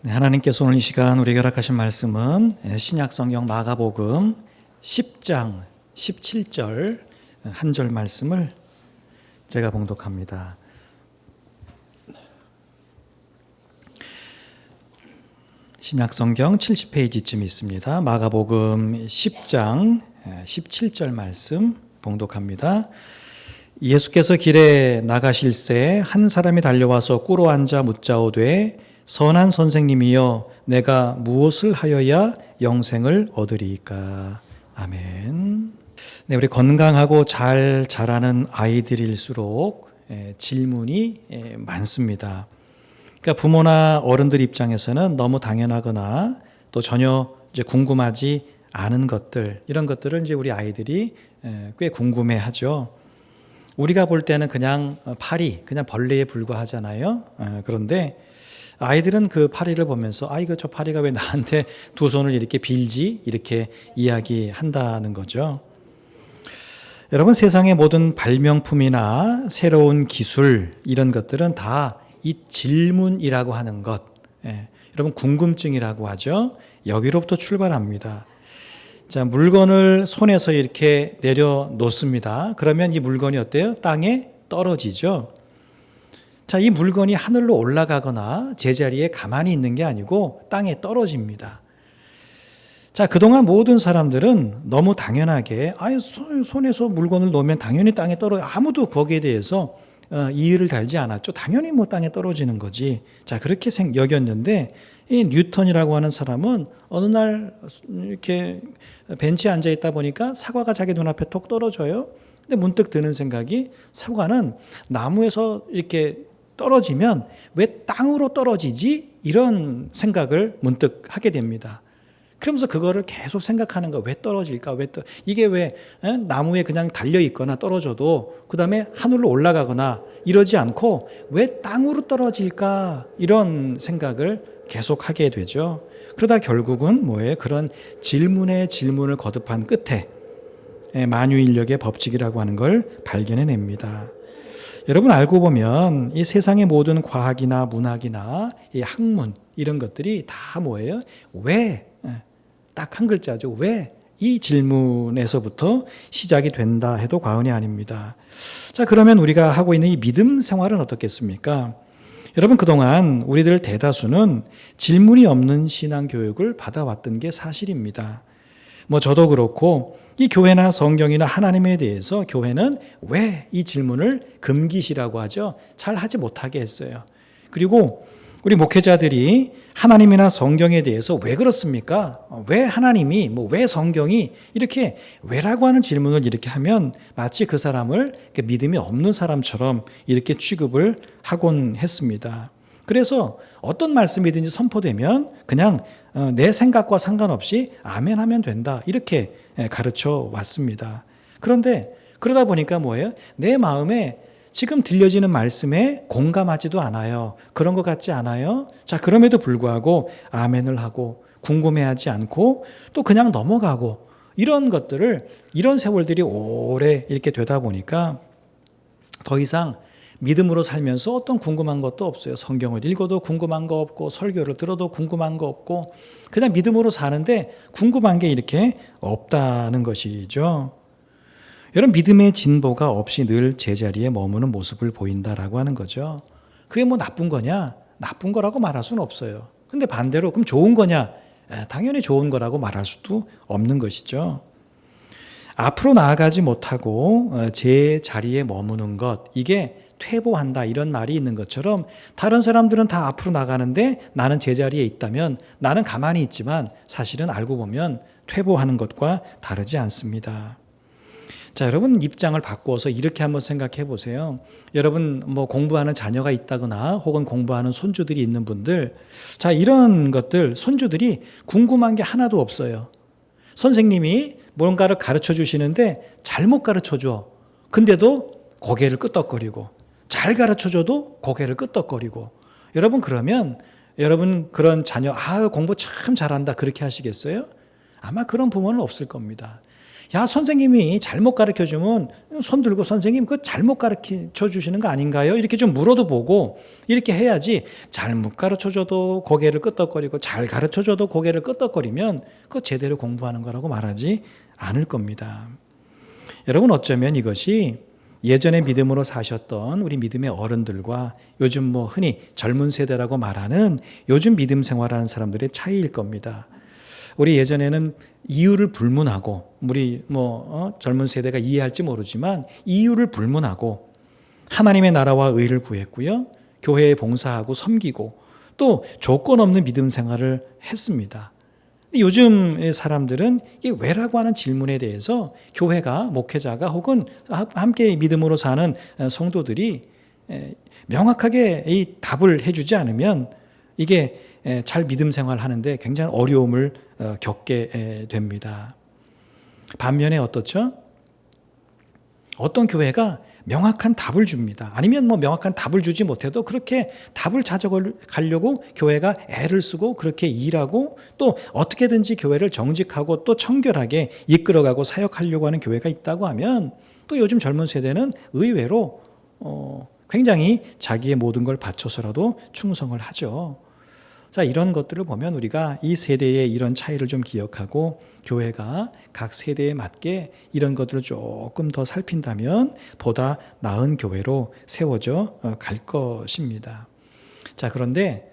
네, 하나님께서 오늘 이 시간 우리에게 허락하신 말씀은 신약성경 마가복음 10장 17절 한 절 말씀을 제가 봉독합니다. 신약성경 70페이지쯤 있습니다. 마가복음 10장 17절 말씀 봉독합니다. 예수께서 길에 나가실새 한 사람이 달려와서 꿇어 앉아 묻자오되 선한 선생님이여 내가 무엇을 하여야 영생을 얻으리이까. 아멘. 네, 우리 건강하고 잘 자라는 아이들일수록 질문이 많습니다. 그러니까 부모나 어른들 입장에서는 너무 당연하거나 또 전혀 이제 궁금하지 않은 것들, 이런 것들을 이제 우리 아이들이 꽤 궁금해하죠. 우리가 볼 때는 그냥 파리, 그냥 벌레에 불과하잖아요. 그런데 아이들은 그 파리를 보면서 이거 저 파리가 왜 나한테 두 손을 이렇게 빌지? 이렇게 이야기한다는 거죠. 여러분, 세상의 모든 발명품이나 새로운 기술, 이런 것들은 다 이 질문이라고 하는 것, 여러분 궁금증이라고 하죠. 여기로부터 출발합니다. 자, 물건을 손에서 이렇게 내려놓습니다. 그러면 이 물건이 어때요? 땅에 떨어지죠. 자, 이 물건이 하늘로 올라가거나 제자리에 가만히 있는 게 아니고 땅에 떨어집니다. 자, 그동안 모든 사람들은 너무 당연하게 손에서 물건을 놓으면 당연히 땅에 아무도 거기에 대해서 이의를 달지 않았죠. 당연히 뭐 땅에 떨어지는 거지. 자, 그렇게 여겼는데 이 뉴턴이라고 하는 사람은 어느 날 이렇게 벤치에 앉아 있다 보니까 사과가 자기 눈앞에 톡 떨어져요. 근데 문득 드는 생각이, 사과는 나무에서 이렇게 떨어지면 왜 땅으로 떨어지지? 이런 생각을 문득 하게 됩니다. 그러면서 그거를 계속 생각하는 거, 왜 떨어질까? 이게 왜 나무에 그냥 달려 있거나 떨어져도 그 다음에 하늘로 올라가거나 이러지 않고 왜 땅으로 떨어질까? 이런 생각을 계속 하게 되죠. 그러다 결국은 뭐예요? 그런 질문에 질문을 거듭한 끝에 만유인력의 법칙이라고 하는 걸 발견해냅니다. 여러분, 알고 보면 이 세상의 모든 과학이나 문학이나 이 학문, 이런 것들이 다 뭐예요? 왜? 딱 한 글자죠. 왜? 이 질문에서부터 시작이 된다 해도 과언이 아닙니다. 자, 그러면 우리가 하고 있는 이 믿음 생활은 어떻겠습니까? 여러분, 그동안 우리들 대다수는 질문이 없는 신앙 교육을 받아왔던 게 사실입니다. 저도 그렇고 이 교회나 성경이나 하나님에 대해서 교회는 왜 이 질문을 금기시라고 하죠. 잘 하지 못하게 했어요. 그리고 우리 목회자들이 하나님이나 성경에 대해서 왜 그렇습니까? 왜 하나님이, 왜 성경이, 이렇게 왜라고 하는 질문을 이렇게 하면 마치 그 사람을 믿음이 없는 사람처럼 이렇게 취급을 하곤 했습니다. 그래서 어떤 말씀이든지 선포되면 그냥 내 생각과 상관없이 아멘 하면 된다, 이렇게 가르쳐 왔습니다. 그런데 그러다 보니까 뭐예요? 내 마음에 지금 들려지는 말씀에 공감하지도 않아요. 그런 것 같지 않아요? 자, 그럼에도 불구하고 아멘을 하고 궁금해하지 않고 또 그냥 넘어가고, 이런 것들을, 이런 세월들이 오래 이렇게 되다 보니까 더 이상 믿음으로 살면서 어떤 궁금한 것도 없어요. 성경을 읽어도 궁금한 거 없고, 설교를 들어도 궁금한 거 없고, 그냥 믿음으로 사는데 궁금한 게 이렇게 없다는 것이죠. 여러분, 믿음의 진보가 없이 늘 제자리에 머무는 모습을 보인다라고 하는 거죠. 그게 나쁜 거냐? 나쁜 거라고 말할 수는 없어요. 근데 반대로 그럼 좋은 거냐? 당연히 좋은 거라고 말할 수도 없는 것이죠. 앞으로 나아가지 못하고 제 자리에 머무는 것, 이게 퇴보한다, 이런 말이 있는 것처럼 다른 사람들은 다 앞으로 나가는데 나는 제자리에 있다면 나는 가만히 있지만 사실은 알고 보면 퇴보하는 것과 다르지 않습니다. 자, 여러분 입장을 바꾸어서 이렇게 한번 생각해 보세요. 여러분 공부하는 자녀가 있다거나 혹은 공부하는 손주들이 있는 분들, 자, 이런 것들, 손주들이 궁금한 게 하나도 없어요. 선생님이 뭔가를 가르쳐 주시는데 잘못 가르쳐 줘. 근데도 고개를 끄덕거리고, 잘 가르쳐 줘도 고개를 끄덕거리고. 여러분, 그러면 여러분 그런 자녀, 공부 참 잘한다, 그렇게 하시겠어요? 아마 그런 부모는 없을 겁니다. 야, 선생님이 잘못 가르쳐주면 손 들고 선생님 그거 잘못 가르쳐 주시는 거 아닌가요? 이렇게 좀 물어도 보고 이렇게 해야지 잘못 가르쳐줘도 고개를 끄덕거리고 잘 가르쳐줘도 고개를 끄덕거리면 그거 제대로 공부하는 거라고 말하지 않을 겁니다. 여러분 어쩌면 이것이 예전에 믿음으로 사셨던 우리 믿음의 어른들과 요즘 뭐 흔히 젊은 세대라고 말하는 요즘 믿음 생활하는 사람들의 차이일 겁니다. 우리 예전에는 이유를 불문하고 우리 젊은 세대가 이해할지 모르지만 이유를 불문하고 하나님의 나라와 의를 구했고요. 교회에 봉사하고 섬기고 또 조건 없는 믿음 생활을 했습니다. 요즘 사람들은 이게 왜라고 하는 질문에 대해서 교회가 목회자가 혹은 함께 믿음으로 사는 성도들이 명확하게 이 답을 해주지 않으면 이게 잘 믿음 생활하는데 굉장히 어려움을 겪게 됩니다. 반면에 어떻죠? 어떤 교회가 명확한 답을 줍니다. 아니면 명확한 답을 주지 못해도 그렇게 답을 찾아가려고 교회가 애를 쓰고 그렇게 일하고 또 어떻게든지 교회를 정직하고 또 청결하게 이끌어가고 사역하려고 하는 교회가 있다고 하면 또 요즘 젊은 세대는 의외로 굉장히 자기의 모든 걸 바쳐서라도 충성을 하죠. 자, 이런 것들을 보면 우리가 이 세대의 이런 차이를 좀 기억하고 교회가 각 세대에 맞게 이런 것들을 조금 더 살핀다면 보다 나은 교회로 세워져 갈 것입니다. 자, 그런데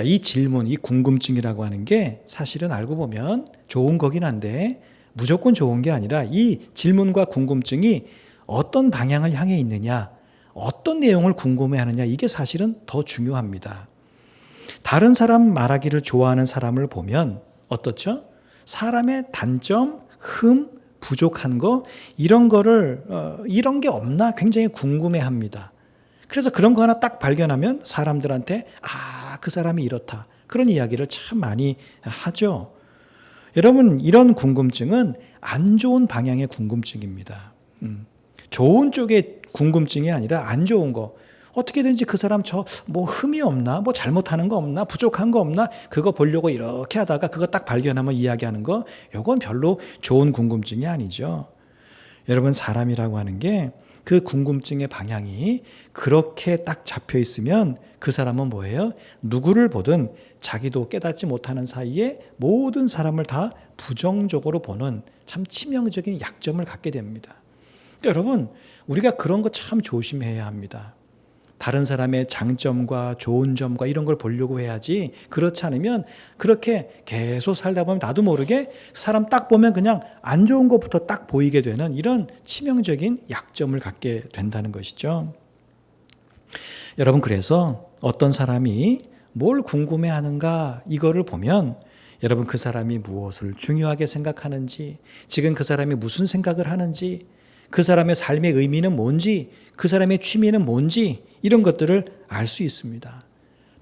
이 질문, 이 궁금증이라고 하는 게 사실은 알고 보면 좋은 거긴 한데 무조건 좋은 게 아니라 이 질문과 궁금증이 어떤 방향을 향해 있느냐, 어떤 내용을 궁금해하느냐, 이게 사실은 더 중요합니다. 다른 사람 말하기를 좋아하는 사람을 보면 어떻죠? 사람의 단점, 흠, 부족한 거 이런 거를 이런 게 없나 굉장히 궁금해합니다. 그래서 그런 거 하나 딱 발견하면 사람들한테 그 사람이 이렇다. 그런 이야기를 참 많이 하죠. 여러분 이런 궁금증은 안 좋은 방향의 궁금증입니다. 좋은 쪽의 궁금증이 아니라 안 좋은 거. 어떻게든지 그 사람 흠이 없나? 잘못하는 거 없나? 부족한 거 없나? 그거 보려고 이렇게 하다가 그거 딱 발견하면 이야기하는 거, 이건 별로 좋은 궁금증이 아니죠. 여러분 사람이라고 하는 게 그 궁금증의 방향이 그렇게 딱 잡혀 있으면 그 사람은 뭐예요? 누구를 보든 자기도 깨닫지 못하는 사이에 모든 사람을 다 부정적으로 보는 참 치명적인 약점을 갖게 됩니다. 그러니까 여러분 우리가 그런 거 참 조심해야 합니다. 다른 사람의 장점과 좋은 점과 이런 걸 보려고 해야지 그렇지 않으면 그렇게 계속 살다 보면 나도 모르게 사람 딱 보면 그냥 안 좋은 것부터 딱 보이게 되는 이런 치명적인 약점을 갖게 된다는 것이죠. 여러분 그래서 어떤 사람이 뭘 궁금해하는가 이거를 보면 여러분 그 사람이 무엇을 중요하게 생각하는지 지금 그 사람이 무슨 생각을 하는지 그 사람의 삶의 의미는 뭔지 그 사람의 취미는 뭔지 이런 것들을 알 수 있습니다.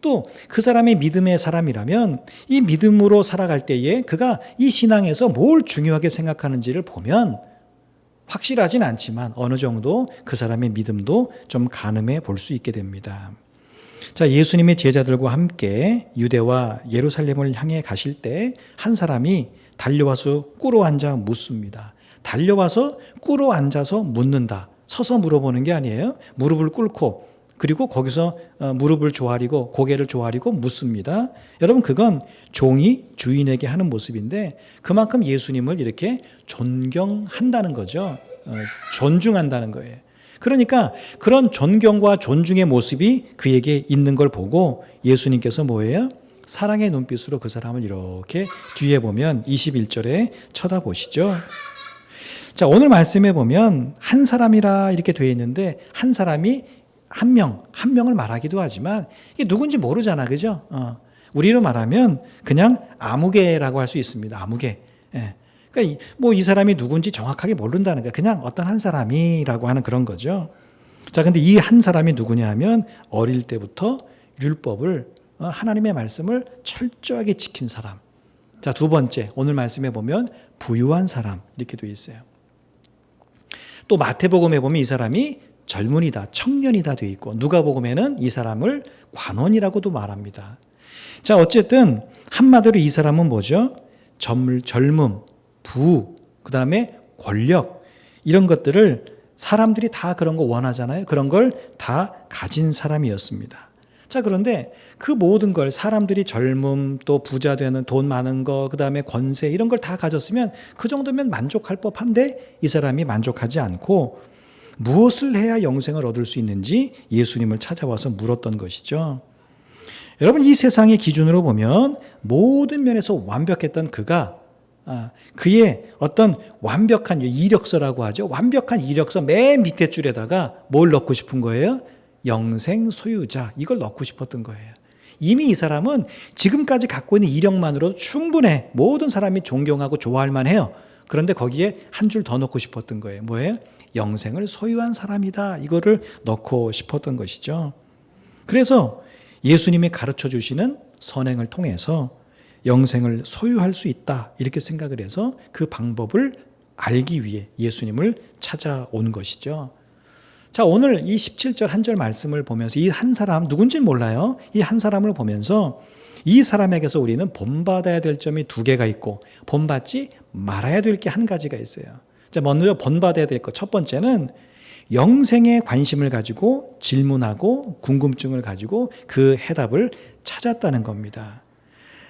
또 그 사람이 믿음의 사람이라면 이 믿음으로 살아갈 때에 그가 이 신앙에서 뭘 중요하게 생각하는지를 보면 확실하진 않지만 어느 정도 그 사람의 믿음도 좀 가늠해 볼 수 있게 됩니다. 자, 예수님의 제자들과 함께 유대와 예루살렘을 향해 가실 때 한 사람이 달려와서 꿇어 앉아 묻습니다. 달려와서 꿇어 앉아서 묻는다. 서서 물어보는 게 아니에요. 무릎을 꿇고 그리고 거기서 무릎을 조아리고 고개를 조아리고 묻습니다. 여러분 그건 종이 주인에게 하는 모습인데 그만큼 예수님을 이렇게 존경한다는 거죠. 존중한다는 거예요. 그러니까 그런 존경과 존중의 모습이 그에게 있는 걸 보고 예수님께서 뭐예요? 사랑의 눈빛으로 그 사람을 이렇게 뒤에 보면 21절에 쳐다보시죠. 자, 오늘 말씀에 보면 한 사람이라 이렇게 되어 있는데 한 사람이 한 명을 말하기도 하지만 이게 누군지 모르잖아. 그죠? 우리로 말하면 그냥 아무개라고 할 수 있습니다. 아무개. 예. 그러니까 이 사람이 누군지 정확하게 모른다는 거야. 그냥 어떤 한 사람이라고 하는 그런 거죠. 자, 근데 이 한 사람이 누구냐 하면 어릴 때부터 율법을 하나님의 말씀을 철저하게 지킨 사람. 자, 두 번째 오늘 말씀에 보면 부유한 사람 이렇게 되어 있어요. 또 마태복음에 보면 이 사람이 젊은이다, 청년이다 되어 있고 누가복음에는 이 사람을 관원이라고도 말합니다. 자, 어쨌든 한마디로 이 사람은 뭐죠? 젊음, 부, 그 다음에 권력, 이런 것들을 사람들이 다 그런 거 원하잖아요. 그런 걸 다 가진 사람이었습니다. 자, 그런데 그 모든 걸 사람들이 젊음, 또 부자 되는 돈 많은 거, 그 다음에 권세 이런 걸 다 가졌으면 그 정도면 만족할 법한데 이 사람이 만족하지 않고 무엇을 해야 영생을 얻을 수 있는지 예수님을 찾아와서 물었던 것이죠. 여러분, 이 세상의 기준으로 보면 모든 면에서 완벽했던 그가 그의 어떤 완벽한 이력서라고 하죠. 완벽한 이력서 맨 밑에 줄에다가 뭘 넣고 싶은 거예요? 영생 소유자, 이걸 넣고 싶었던 거예요. 이미 이 사람은 지금까지 갖고 있는 이력만으로도 충분해. 모든 사람이 존경하고 좋아할 만해요. 그런데 거기에 한 줄 더 넣고 싶었던 거예요. 뭐예요? 영생을 소유한 사람이다. 이거를 넣고 싶었던 것이죠. 그래서 예수님이 가르쳐 주시는 선행을 통해서 영생을 소유할 수 있다, 이렇게 생각을 해서 그 방법을 알기 위해 예수님을 찾아온 것이죠. 자, 오늘 이 17절 한 절 말씀을 보면서 이 한 사람, 누군지는 몰라요. 이 한 사람을 보면서 이 사람에게서 우리는 본받아야 될 점이 두 개가 있고 본받지 말아야 될 게 한 가지가 있어요. 자, 먼저 본받아야 될 것, 첫 번째는 영생에 관심을 가지고 질문하고 궁금증을 가지고 그 해답을 찾았다는 겁니다.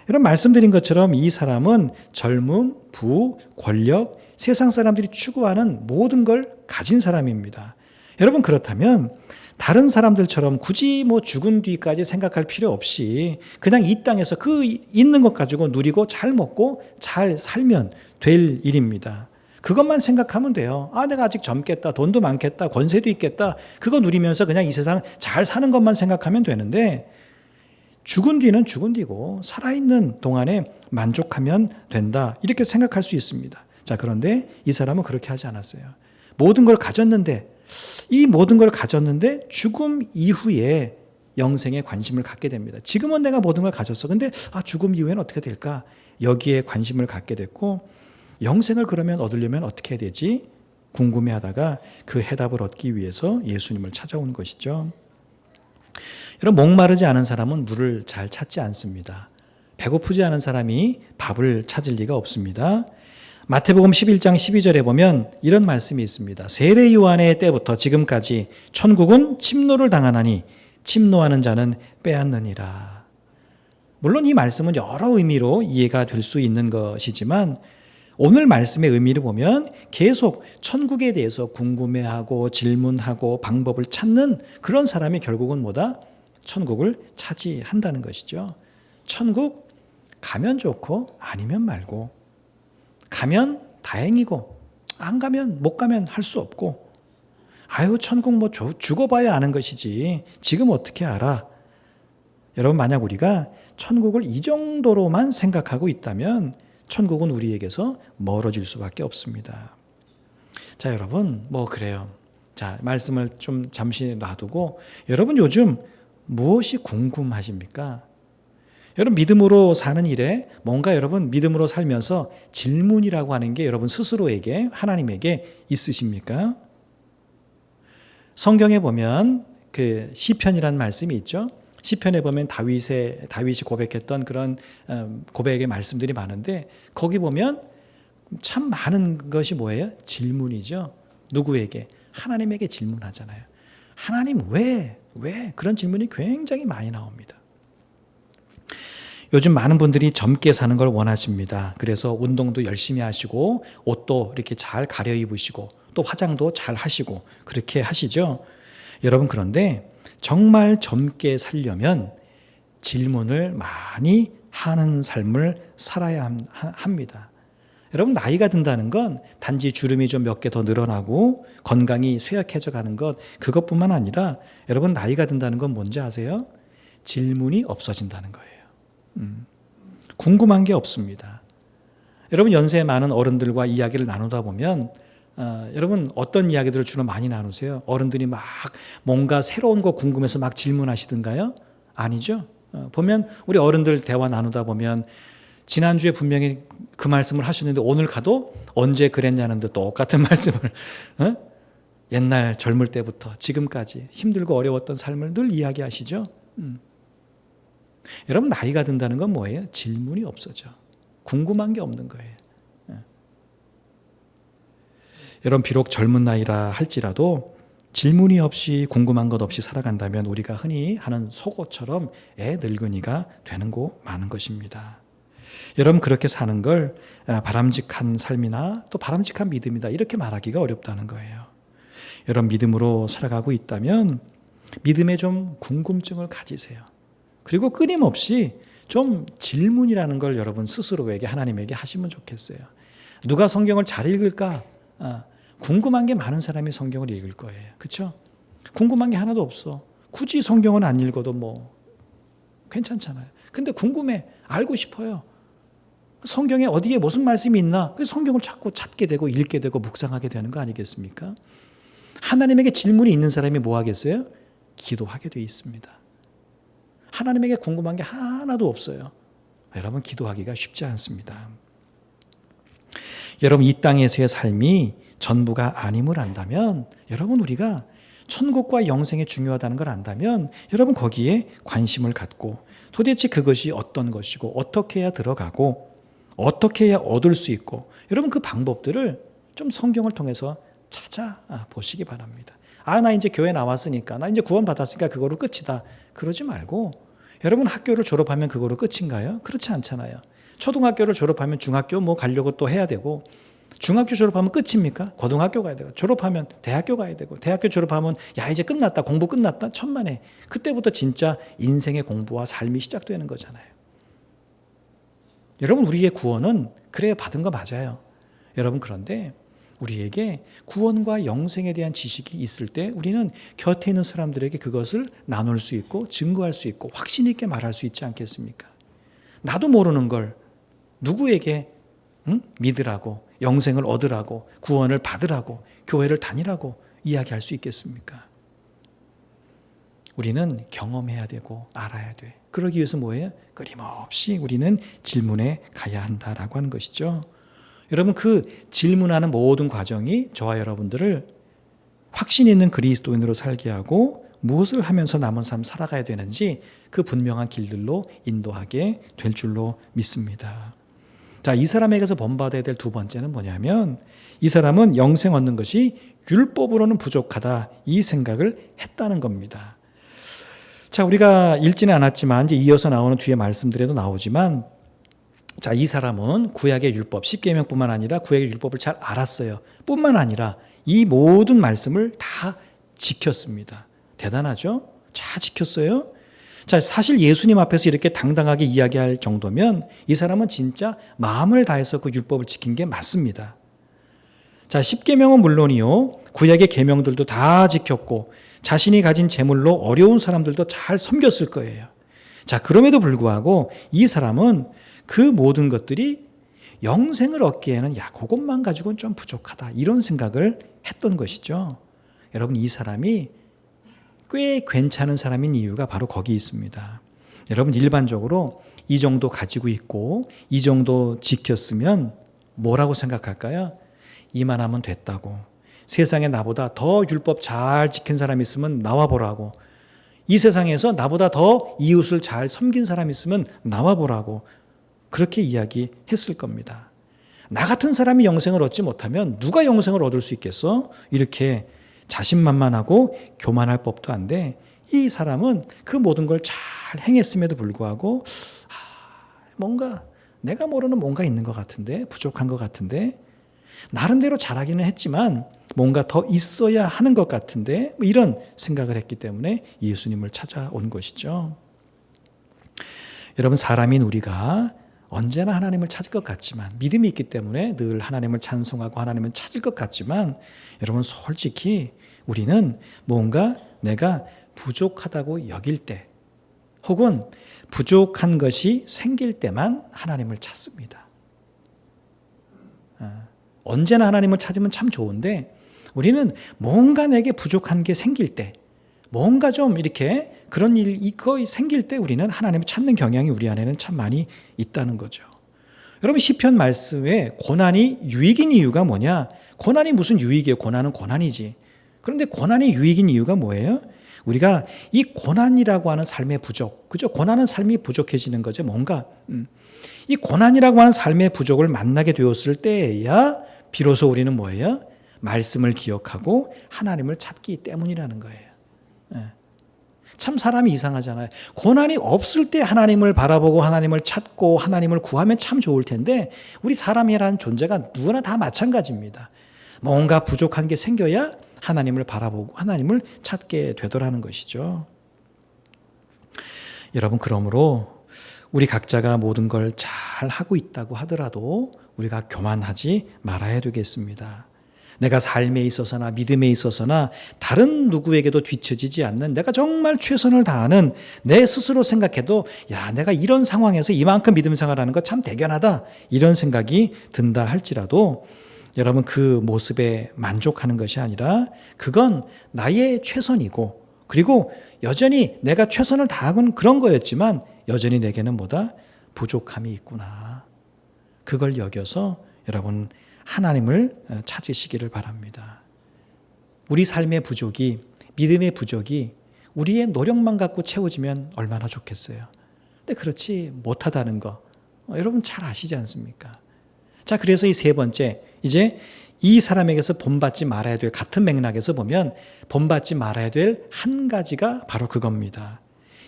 이런 말씀드린 것처럼 이 사람은 젊음, 부, 권력, 세상 사람들이 추구하는 모든 걸 가진 사람입니다. 여러분, 그렇다면 다른 사람들처럼 굳이 죽은 뒤까지 생각할 필요 없이 그냥 이 땅에서 그 있는 것 가지고 누리고 잘 먹고 잘 살면 될 일입니다. 그것만 생각하면 돼요. 내가 아직 젊겠다, 돈도 많겠다, 권세도 있겠다, 그거 누리면서 그냥 이 세상 잘 사는 것만 생각하면 되는데 죽은 뒤는 죽은 뒤고 살아있는 동안에 만족하면 된다, 이렇게 생각할 수 있습니다. 자, 그런데 이 사람은 그렇게 하지 않았어요. 모든 걸 가졌는데, 이 모든 걸 가졌는데 죽음 이후에 영생에 관심을 갖게 됩니다. 지금은 내가 모든 걸 가졌어. 근데 죽음 이후에는 어떻게 될까? 여기에 관심을 갖게 됐고, 영생을 그러면 얻으려면 어떻게 해야 되지? 궁금해하다가 그 해답을 얻기 위해서 예수님을 찾아온 것이죠. 여러분, 목마르지 않은 사람은 물을 잘 찾지 않습니다. 배고프지 않은 사람이 밥을 찾을 리가 없습니다. 마태복음 11장 12절에 보면 이런 말씀이 있습니다. 세례 요한의 때부터 지금까지 천국은 침노를 당하나니 침노하는 자는 빼앗느니라. 물론 이 말씀은 여러 의미로 이해가 될 수 있는 것이지만 오늘 말씀의 의미를 보면 계속 천국에 대해서 궁금해하고 질문하고 방법을 찾는 그런 사람이 결국은 뭐다? 천국을 차지한다는 것이죠. 천국 가면 좋고 아니면 말고, 가면 다행이고 안 가면 못 가면 할 수 없고, 천국 죽어봐야 아는 것이지 지금 어떻게 알아? 여러분, 만약 우리가 천국을 이 정도로만 생각하고 있다면 천국은 우리에게서 멀어질 수밖에 없습니다. 자, 여러분, 그래요. 자, 말씀을 좀 잠시 놔두고, 여러분 요즘 무엇이 궁금하십니까? 여러분, 믿음으로 사는 일에 뭔가 여러분 믿음으로 살면서 질문이라고 하는 게 여러분 스스로에게, 하나님에게 있으십니까? 성경에 보면 그 시편이라는 말씀이 있죠. 시편에 보면 다윗이 고백했던 그런 고백의 말씀들이 많은데 거기 보면 참 많은 것이 뭐예요? 질문이죠. 누구에게? 하나님에게 질문하잖아요. 하나님 왜? 그런 질문이 굉장히 많이 나옵니다. 요즘 많은 분들이 젊게 사는 걸 원하십니다. 그래서 운동도 열심히 하시고 옷도 이렇게 잘 가려 입으시고 또 화장도 잘 하시고 그렇게 하시죠. 여러분, 그런데 정말 젊게 살려면 질문을 많이 하는 삶을 살아야 합니다. 여러분, 나이가 든다는 건 단지 주름이 좀 몇 개 더 늘어나고 건강이 쇠약해져 가는 것, 그것뿐만 아니라 여러분, 나이가 든다는 건 뭔지 아세요? 질문이 없어진다는 거예요. 궁금한 게 없습니다. 여러분, 연세 많은 어른들과 이야기를 나누다 보면 여러분 어떤 이야기들을 주로 많이 나누세요? 어른들이 막 뭔가 새로운 거 궁금해서 막 질문하시던가요? 아니죠. 보면 우리 어른들 대화 나누다 보면 지난주에 분명히 그 말씀을 하셨는데 오늘 가도 언제 그랬냐는 듯 똑같은 말씀을 옛날 젊을 때부터 지금까지 힘들고 어려웠던 삶을 늘 이야기하시죠. 여러분, 나이가 든다는 건 뭐예요? 질문이 없어져. 궁금한 게 없는 거예요. 여러분 비록 젊은 나이라 할지라도 질문이 없이 궁금한 것 없이 살아간다면 우리가 흔히 하는 속옷처럼 애 늙은이가 되는 거 많은 것입니다. 여러분 그렇게 사는 걸 바람직한 삶이나 또 바람직한 믿음이다 이렇게 말하기가 어렵다는 거예요. 여러분 믿음으로 살아가고 있다면 믿음에 좀 궁금증을 가지세요. 그리고 끊임없이 좀 질문이라는 걸 여러분 스스로에게 하나님에게 하시면 좋겠어요. 누가 성경을 잘 읽을까? 궁금한 게 많은 사람이 성경을 읽을 거예요. 그렇죠? 궁금한 게 하나도 없어. 굳이 성경은 안 읽어도 뭐 괜찮잖아요. 근데 궁금해. 알고 싶어요. 성경에 어디에 무슨 말씀이 있나? 그래서 성경을 자꾸 찾게 되고 읽게 되고 묵상하게 되는 거 아니겠습니까? 하나님에게 질문이 있는 사람이 뭐 하겠어요? 기도하게 돼 있습니다. 하나님에게 궁금한 게 하나도 없어요. 여러분 기도하기가 쉽지 않습니다. 여러분 이 땅에서의 삶이 전부가 아님을 안다면 여러분 우리가 천국과 영생이 중요하다는 걸 안다면 여러분 거기에 관심을 갖고 도대체 그것이 어떤 것이고 어떻게 해야 들어가고 어떻게 해야 얻을 수 있고 여러분 그 방법들을 좀 성경을 통해서 찾아보시기 바랍니다. 나 이제 교회 나왔으니까 나 이제 구원 받았으니까 그거로 끝이다. 그러지 말고 여러분 학교를 졸업하면 그거로 끝인가요? 그렇지 않잖아요. 초등학교를 졸업하면 중학교 뭐 가려고 또 해야 되고 중학교 졸업하면 끝입니까? 고등학교 가야 되고 졸업하면 대학교 가야 되고 대학교 졸업하면 야 이제 끝났다 공부 끝났다 천만에 그때부터 진짜 인생의 공부와 삶이 시작되는 거잖아요. 여러분 우리의 구원은 그래야 받은 거 맞아요. 여러분 그런데 우리에게 구원과 영생에 대한 지식이 있을 때 우리는 곁에 있는 사람들에게 그것을 나눌 수 있고 증거할 수 있고 확신 있게 말할 수 있지 않겠습니까? 나도 모르는 걸 누구에게 믿으라고 영생을 얻으라고 구원을 받으라고 교회를 다니라고 이야기할 수 있겠습니까? 우리는 경험해야 되고 알아야 돼. 그러기 위해서 뭐예요? 끊임없이 우리는 질문해 가야 한다라고 하는 것이죠. 여러분 그 질문하는 모든 과정이 저와 여러분들을 확신 있는 그리스도인으로 살게 하고 무엇을 하면서 남은 삶 살아가야 되는지 그 분명한 길들로 인도하게 될 줄로 믿습니다. 자, 이 사람에게서 본받아야 될 두 번째는 뭐냐면 이 사람은 영생 얻는 것이 율법으로는 부족하다 이 생각을 했다는 겁니다. 자, 우리가 읽지는 않았지만 이제 이어서 나오는 뒤에 말씀들에도 나오지만 자, 이 사람은 구약의 율법, 십계명뿐만 아니라 구약의 율법을 잘 알았어요. 뿐만 아니라 이 모든 말씀을 다 지켰습니다. 대단하죠? 잘 지켰어요. 자, 사실 예수님 앞에서 이렇게 당당하게 이야기할 정도면 이 사람은 진짜 마음을 다해서 그 율법을 지킨 게 맞습니다. 자, 십계명은 물론이요. 구약의 계명들도 다 지켰고 자신이 가진 재물로 어려운 사람들도 잘 섬겼을 거예요. 자, 그럼에도 불구하고 이 사람은 그 모든 것들이 영생을 얻기에는 그것만 가지고는 좀 부족하다. 이런 생각을 했던 것이죠. 여러분 이 사람이 꽤 괜찮은 사람인 이유가 바로 거기 있습니다. 여러분 일반적으로 이 정도 가지고 있고 이 정도 지켰으면 뭐라고 생각할까요? 이만하면 됐다고. 세상에 나보다 더 율법 잘 지킨 사람 있으면 나와보라고. 이 세상에서 나보다 더 이웃을 잘 섬긴 사람 있으면 나와보라고. 그렇게 이야기했을 겁니다. 나 같은 사람이 영생을 얻지 못하면 누가 영생을 얻을 수 있겠어? 이렇게 자신만만하고 교만할 법도 한데 이 사람은 그 모든 걸 잘 행했음에도 불구하고 뭔가 내가 모르는 뭔가 있는 것 같은데 부족한 것 같은데 나름대로 잘하기는 했지만 뭔가 더 있어야 하는 것 같은데 이런 생각을 했기 때문에 예수님을 찾아온 것이죠. 여러분 사람인 우리가 언제나 하나님을 찾을 것 같지만 믿음이 있기 때문에 늘 하나님을 찬송하고 하나님을 찾을 것 같지만 여러분 솔직히 우리는 뭔가 내가 부족하다고 여길 때 혹은 부족한 것이 생길 때만 하나님을 찾습니다. 언제나 하나님을 찾으면 참 좋은데 우리는 뭔가 내게 부족한 게 생길 때 뭔가 좀 이렇게 그런 일이 거의 생길 때 우리는 하나님을 찾는 경향이 우리 안에는 참 많이 있다는 거죠. 여러분 시편 말씀에 고난이 유익인 이유가 뭐냐? 고난이 무슨 유익이에요? 고난은 고난이지. 그런데 고난이 유익인 이유가 뭐예요? 우리가 이 고난이라고 하는 삶의 부족, 그죠? 고난은 삶이 부족해지는 거죠. 뭔가 이 고난이라고 하는 삶의 부족을 만나게 되었을 때야 비로소 우리는 뭐예요? 말씀을 기억하고 하나님을 찾기 때문이라는 거예요. 참 사람이 이상하잖아요. 고난이 없을 때 하나님을 바라보고 하나님을 찾고 하나님을 구하면 참 좋을 텐데 우리 사람이라는 존재가 누구나 다 마찬가지입니다. 뭔가 부족한 게 생겨야 하나님을 바라보고 하나님을 찾게 되더라는 것이죠. 여러분, 그러므로 우리 각자가 모든 걸 잘 하고 있다고 하더라도 우리가 교만하지 말아야 되겠습니다. 내가 삶에 있어서나 믿음에 있어서나 다른 누구에게도 뒤처지지 않는 내가 정말 최선을 다하는 내 스스로 생각해도 야, 내가 이런 상황에서 이만큼 믿음 생활하는 거 참 대견하다 이런 생각이 든다 할지라도 여러분 그 모습에 만족하는 것이 아니라 그건 나의 최선이고 그리고 여전히 내가 최선을 다하고는 그런 거였지만 여전히 내게는 뭐다? 부족함이 있구나. 그걸 여겨서 여러분 하나님을 찾으시기를 바랍니다. 우리 삶의 부족이, 믿음의 부족이 우리의 노력만 갖고 채워지면 얼마나 좋겠어요. 근데 그렇지 못하다는 거 여러분 잘 아시지 않습니까? 자, 그래서 이 세 번째, 이제 이 사람에게서 본받지 말아야 될, 같은 맥락에서 보면 본받지 말아야 될 한 가지가 바로 그겁니다.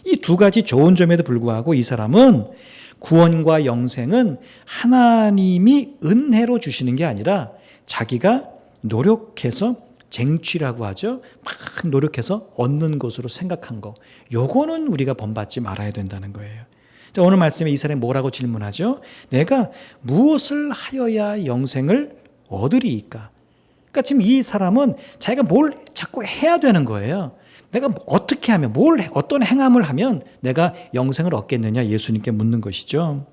이 두 가지 좋은 점에도 불구하고 이 사람은 구원과 영생은 하나님이 은혜로 주시는 게 아니라 자기가 노력해서 쟁취라고 하죠. 막 노력해서 얻는 것으로 생각한 거. 요거는 우리가 본받지 말아야 된다는 거예요. 자, 오늘 말씀에 이 사람이 뭐라고 질문하죠? 내가 무엇을 하여야 영생을 얻으리이까? 그러니까 지금 이 사람은 자기가 뭘 자꾸 해야 되는 거예요. 내가 어떻게 하면, 어떤 행함을 하면 내가 영생을 얻겠느냐 예수님께 묻는 것이죠.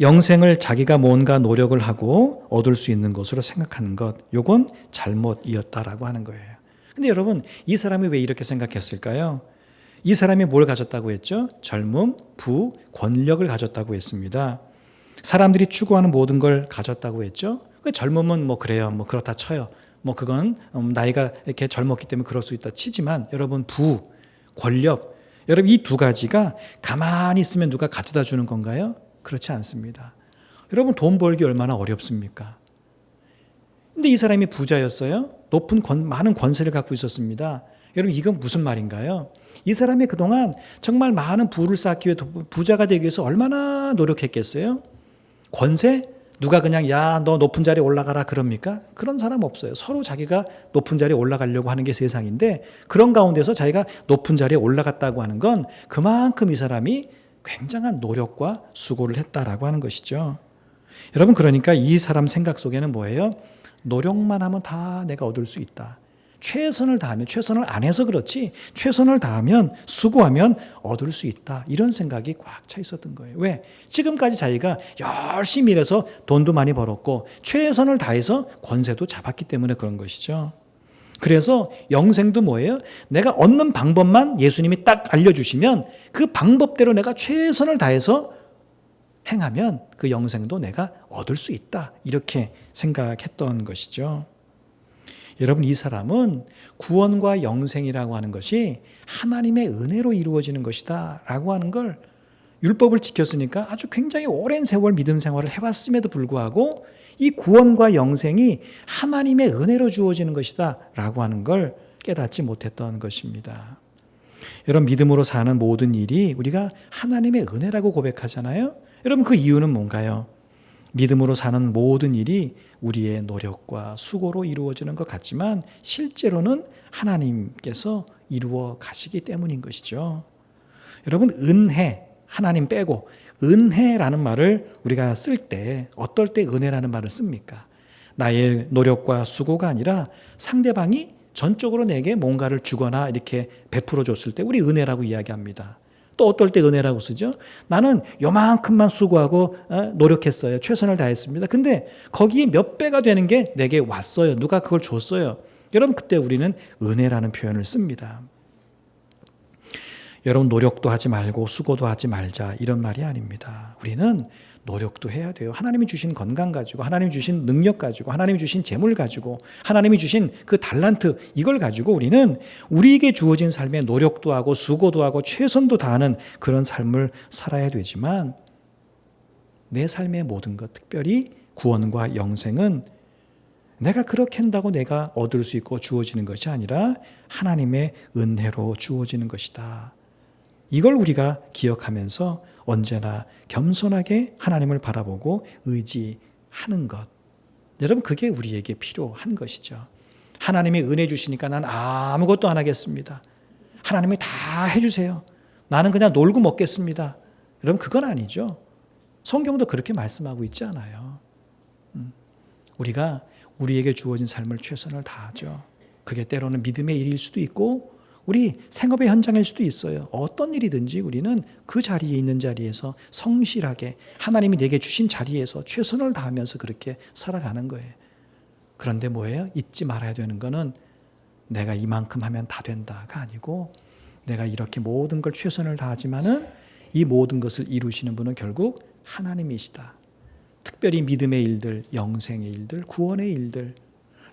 영생을 자기가 뭔가 노력을 하고 얻을 수 있는 것으로 생각하는 것, 요건 잘못이었다라고 하는 거예요. 근데 여러분, 이 사람이 왜 이렇게 생각했을까요? 이 사람이 뭘 가졌다고 했죠? 젊음, 부, 권력을 가졌다고 했습니다. 사람들이 추구하는 모든 걸 가졌다고 했죠? 젊음은 뭐 그래요. 뭐 그렇다 쳐요. 뭐 그건 나이가 이렇게 젊었기 때문에 그럴 수 있다 치지만 여러분 부, 권력, 여러분 이 두 가지가 가만히 있으면 누가 가져다 주는 건가요? 그렇지 않습니다. 여러분 돈 벌기 얼마나 어렵습니까? 근데 이 사람이 부자였어요. 많은 권세를 갖고 있었습니다. 여러분 이건 무슨 말인가요? 이 사람이 그동안 정말 많은 부를 쌓기 위해 부자가 되기 위해서 얼마나 노력했겠어요? 권세? 누가 그냥 야, 너 높은 자리에 올라가라 그럽니까? 그런 사람 없어요. 서로 자기가 높은 자리에 올라가려고 하는 게 세상인데 그런 가운데서 자기가 높은 자리에 올라갔다고 하는 건 그만큼 이 사람이 굉장한 노력과 수고를 했다라고 하는 것이죠. 여러분 그러니까 이 사람 생각 속에는 뭐예요? 노력만 하면 다 내가 얻을 수 있다. 최선을 다하면, 최선을 안 해서 그렇지 최선을 다하면 수고하면 얻을 수 있다. 이런 생각이 꽉 차 있었던 거예요. 왜? 지금까지 자기가 열심히 일해서 돈도 많이 벌었고 최선을 다해서 권세도 잡았기 때문에 그런 것이죠. 그래서 영생도 뭐예요? 내가 얻는 방법만 예수님이 딱 알려주시면 그 방법대로 내가 최선을 다해서 행하면 그 영생도 내가 얻을 수 있다. 이렇게 생각했던 것이죠. 여러분 이 사람은 구원과 영생이라고 하는 것이 하나님의 은혜로 이루어지는 것이다 라고 하는 걸 율법을 지켰으니까 아주 굉장히 오랜 세월 믿음 생활을 해왔음에도 불구하고 이 구원과 영생이 하나님의 은혜로 주어지는 것이다 라고 하는 걸 깨닫지 못했던 것입니다. 여러분 믿음으로 사는 모든 일이 우리가 하나님의 은혜라고 고백하잖아요. 여러분 그 이유는 뭔가요? 믿음으로 사는 모든 일이 우리의 노력과 수고로 이루어지는 것 같지만 실제로는 하나님께서 이루어 가시기 때문인 것이죠. 여러분 은혜, 하나님 빼고 은혜라는 말을 우리가 쓸 때 어떨 때 은혜라는 말을 씁니까? 나의 노력과 수고가 아니라 상대방이 전적으로 내게 뭔가를 주거나 이렇게 베풀어 줬을 때 우리 은혜라고 이야기합니다. 또 어떨 때 은혜라고 쓰죠? 나는 요만큼만 수고하고 노력했어요. 최선을 다했습니다. 근데 거기에 몇 배가 되는 게 내게 왔어요. 누가 그걸 줬어요. 여러분 그때 우리는 은혜라는 표현을 씁니다. 여러분 노력도 하지 말고 수고도 하지 말자 이런 말이 아닙니다. 우리는 노력도 해야 돼요. 하나님이 주신 건강 가지고 하나님이 주신 능력 가지고 하나님이 주신 재물 가지고 하나님이 주신 그 달란트 이걸 가지고 우리는 우리에게 주어진 삶에 노력도 하고 수고도 하고 최선도 다하는 그런 삶을 살아야 되지만 내 삶의 모든 것 특별히 구원과 영생은 내가 그렇게 한다고 내가 얻을 수 있고 주어지는 것이 아니라 하나님의 은혜로 주어지는 것이다. 이걸 우리가 기억하면서 언제나 겸손하게 하나님을 바라보고 의지하는 것. 여러분, 그게 우리에게 필요한 것이죠. 하나님이 은혜 주시니까 난 아무것도 안 하겠습니다. 하나님이 다 해주세요. 나는 그냥 놀고 먹겠습니다. 여러분, 그건 아니죠. 성경도 그렇게 말씀하고 있지 않아요. 우리가 우리에게 주어진 삶을 최선을 다하죠. 그게 때로는 믿음의 일일 수도 있고 우리 생업의 현장일 수도 있어요. 어떤 일이든지 우리는 그 자리에 있는 자리에서 성실하게 하나님이 내게 주신 자리에서 최선을 다하면서 그렇게 살아가는 거예요. 그런데 뭐예요? 잊지 말아야 되는 거는 내가 이만큼 하면 다 된다가 아니고 내가 이렇게 모든 걸 최선을 다하지만은 이 모든 것을 이루시는 분은 결국 하나님이시다. 특별히 믿음의 일들, 영생의 일들, 구원의 일들,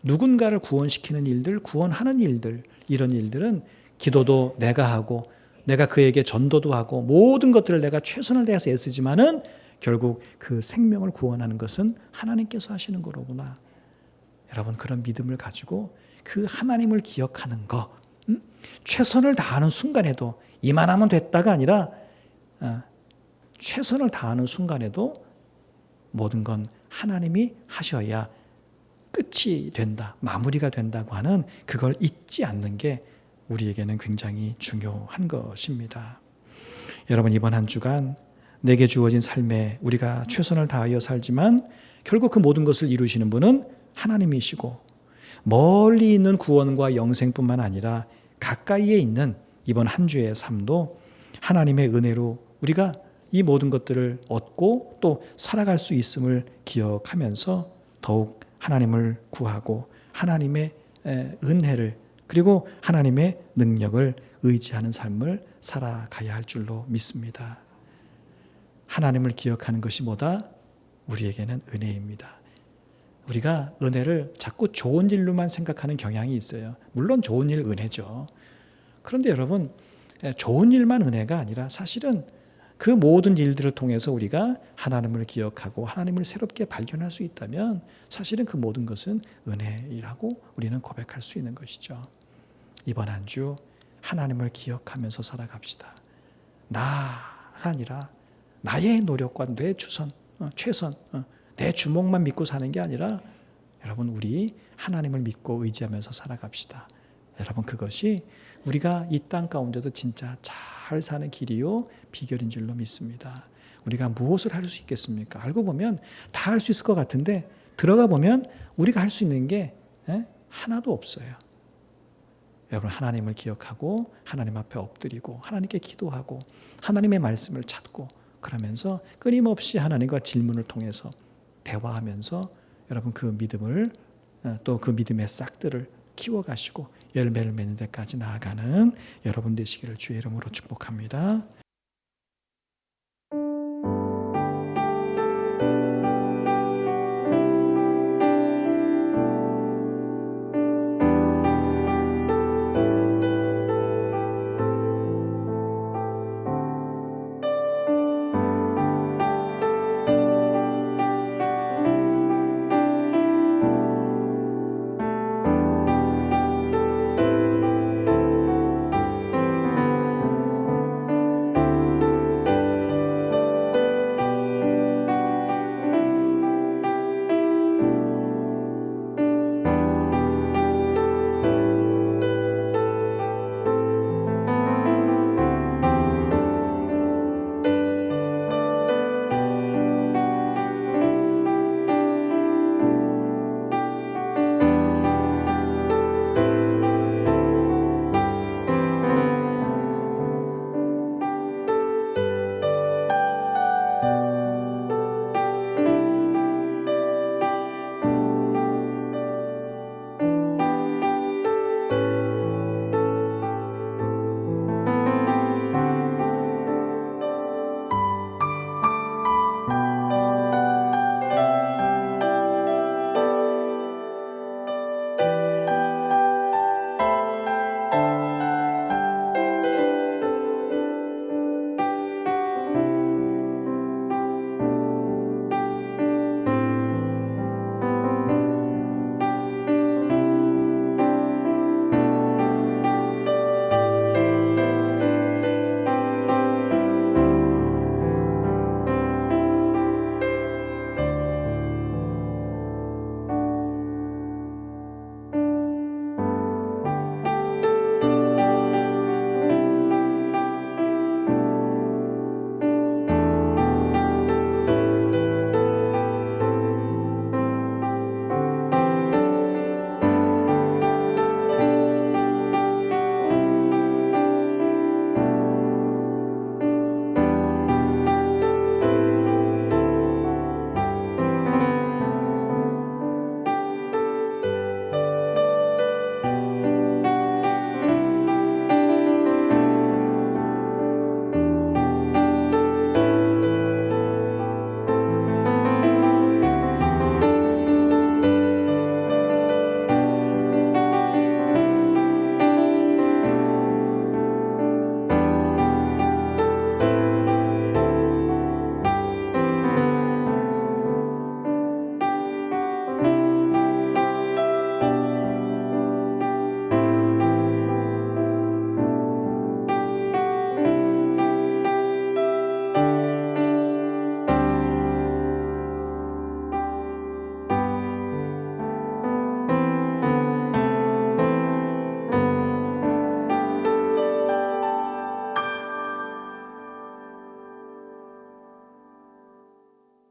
누군가를 구원시키는 일들, 구원하는 일들, 이런 일들은 기도도 내가 하고 내가 그에게 전도도 하고 모든 것들을 내가 최선을 다해서 애쓰지만은 결국 그 생명을 구원하는 것은 하나님께서 하시는 거로구나. 여러분, 그런 믿음을 가지고 그 하나님을 기억하는 거, 최선을 다하는 순간에도 이만하면 됐다가 아니라 최선을 다하는 순간에도 모든 건 하나님이 하셔야 끝이 된다, 마무리가 된다고 하는 그걸 잊지 않는 게 우리에게는 굉장히 중요한 것입니다. 여러분, 이번 한 주간 내게 주어진 삶에 우리가 최선을 다하여 살지만 결국 그 모든 것을 이루시는 분은 하나님이시고 멀리 있는 구원과 영생뿐만 아니라 가까이에 있는 이번 한 주의 삶도 하나님의 은혜로 우리가 이 모든 것들을 얻고 또 살아갈 수 있음을 기억하면서 더욱 하나님을 구하고 하나님의 은혜를 그리고 하나님의 능력을 의지하는 삶을 살아가야 할 줄로 믿습니다. 하나님을 기억하는 것이 뭐다? 우리에게는 은혜입니다. 우리가 은혜를 자꾸 좋은 일로만 생각하는 경향이 있어요. 물론 좋은 일 은혜죠. 그런데 여러분, 좋은 일만 은혜가 아니라 사실은 그 모든 일들을 통해서 우리가 하나님을 기억하고 하나님을 새롭게 발견할 수 있다면 사실은 그 모든 것은 은혜라고 우리는 고백할 수 있는 것이죠. 이번 한 주 하나님을 기억하면서 살아갑시다. 나가 아니라 나의 노력과 내 최선, 내 주먹만 믿고 사는 게 아니라 여러분, 우리 하나님을 믿고 의지하면서 살아갑시다. 여러분, 그것이 우리가 이 땅 가운데도 진짜 잘 사는 길이요 비결인 줄로 믿습니다. 우리가 무엇을 할 수 있겠습니까? 알고 보면 다 할 수 있을 것 같은데 들어가 보면 우리가 할 수 있는 게 하나도 없어요. 여러분, 하나님을 기억하고 하나님 앞에 엎드리고 하나님께 기도하고 하나님의 말씀을 찾고 그러면서 끊임없이 하나님과 질문을 통해서 대화하면서 여러분, 그 믿음을 또 그 믿음의 싹들을 키워가시고 열매를 맺는 데까지 나아가는 여러분 되시기를 주의 이름으로 축복합니다.